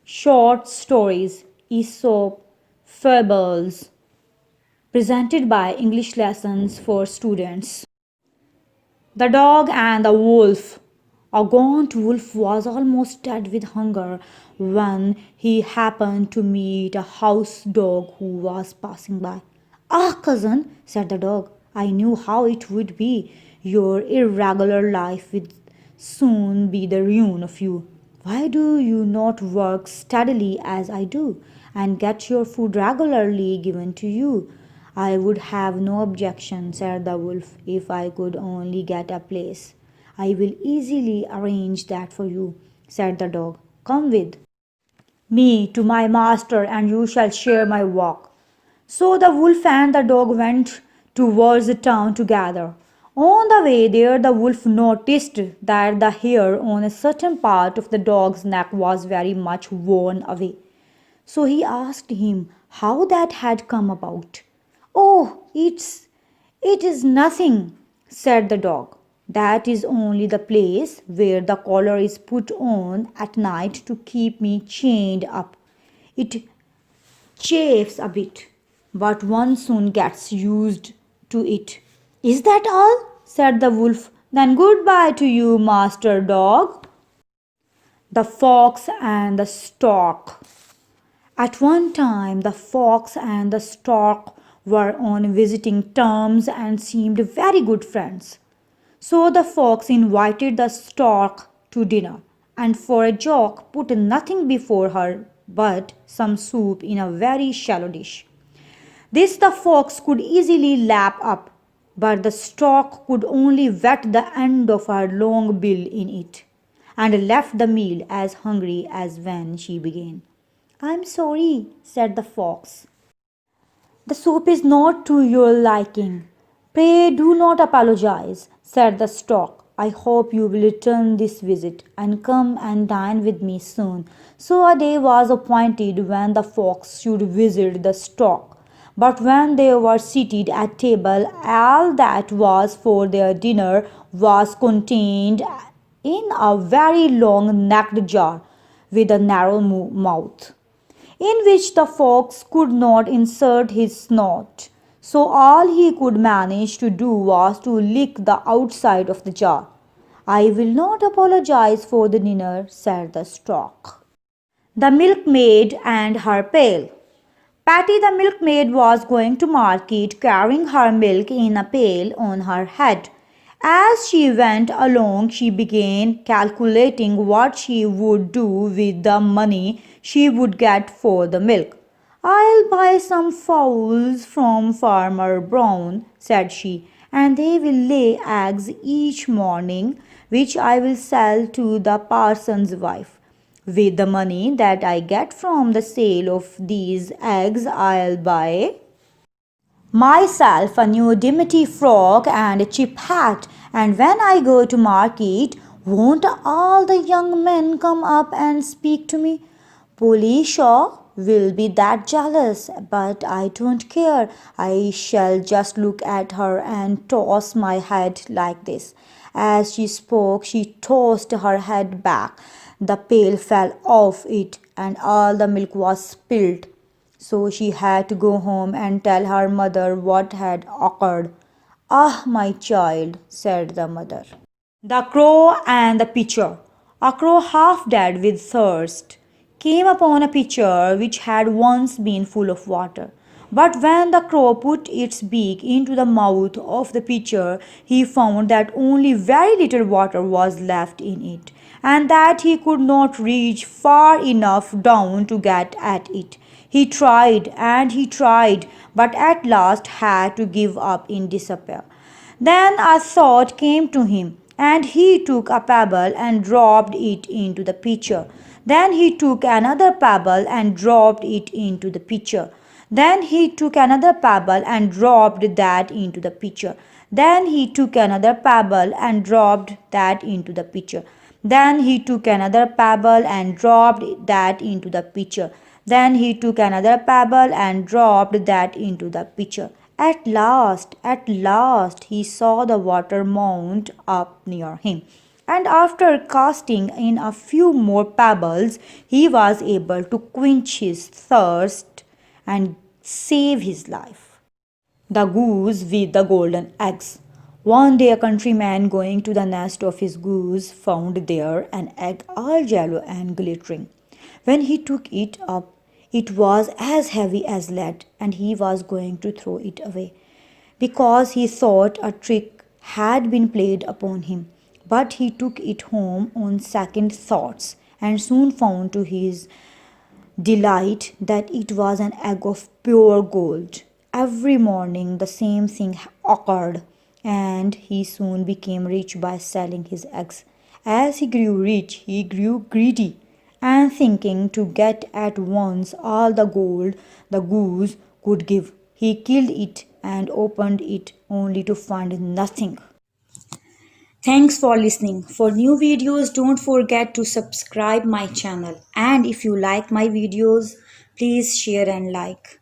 Short stories, Aesop, Fables, presented by English lessons for students. The dog and the wolf. A gaunt wolf was almost dead with hunger when he happened to meet a house dog who was passing by. Ah, cousin, said the dog, I knew how it would be. Your irregular life would soon be the ruin of you. Why do you not work steadily as I do and get your food regularly given to you? I would have no objection, said the wolf, if I could only get a place. I will easily arrange that for you, said the dog. Come with me to my master, and you shall share my walk. So the wolf and the dog went towards the town together. On the way there, the wolf noticed that the hair on a certain part of the dog's neck was very much worn away. So he asked him how that had come about. Oh, it is nothing, said the dog. That is only the place where the collar is put on at night to keep me chained up. It chafes a bit, but one soon gets used to it. Is that all? Said the wolf. Then goodbye to you, master dog. The fox and the stork. At one time, the fox and the stork were on visiting terms and seemed very good friends. So the fox invited the stork to dinner, and for a joke put nothing before her but some soup in a very shallow dish. This the fox could easily lap up, but the stork could only wet the end of her long bill in it, and left the meal as hungry as when she began. I am sorry, said the fox. The soup is not to your liking. Pray do not apologize, said the stork. I hope you will return this visit and come and dine with me soon. So a day was appointed when the fox should visit the stork. But when they were seated at table, all that was for their dinner was contained in a very long necked jar with a narrow mouth in which the fox could not insert his snout. So all he could manage to do was to lick the outside of the jar. I will not apologize for the dinner, said the stork. The milkmaid and her pail. Patty the milkmaid was going to market carrying her milk in a pail on her head. As she went along, she began calculating what she would do with the money she would get for the milk. I'll buy some fowls from Farmer Brown, said she, and they will lay eggs each morning, which I will sell to the parson's wife. With the money that I get from the sale of these eggs, I'll buy myself a new dimity frock and a cheap hat, and when I go to market, won't all the young men come up and speak to me? Policia will be that jealous, but I don't care. I shall just look at her and toss my head like this. As she spoke, she tossed her head back. The pail fell off it, and all the milk was spilled. So she had to go home and tell her mother what had occurred. Ah, my child, said the mother. The crow and the pitcher. A crow half dead with thirst came upon a pitcher which had once been full of water. But when the crow put its beak into the mouth of the pitcher, he found that only very little water was left in it, and that he could not reach far enough down to get at it. He tried and he tried, but at last had to give up in despair. Then a thought came to him, and he took a pebble and dropped it into the pitcher. Then he took another pebble and dropped it into the pitcher. Then he took another pebble and dropped that into the pitcher. Then he took another pebble and dropped that into the pitcher. Then he took another pebble and dropped that into the pitcher. Then he took another pebble and dropped that into the pitcher. At last, he saw the water mount up near him. And after casting in a few more pebbles, he was able to quench his thirst and save his life. The goose with the golden eggs. One day, a countryman going to the nest of his goose found there an egg all yellow and glittering. When he took it up, it was as heavy as lead, and he was going to throw it away because he thought a trick had been played upon him. But he took it home on second thoughts and soon found to his delight that it was an egg of pure gold. Every morning the same thing occurred, and he soon became rich by selling his eggs. As he grew rich, he grew greedy, and thinking to get at once all the gold the goose could give, he killed it and opened it only to find nothing. Thanks for listening. For new videos, don't forget to subscribe my channel. And if you like my videos, please share and like.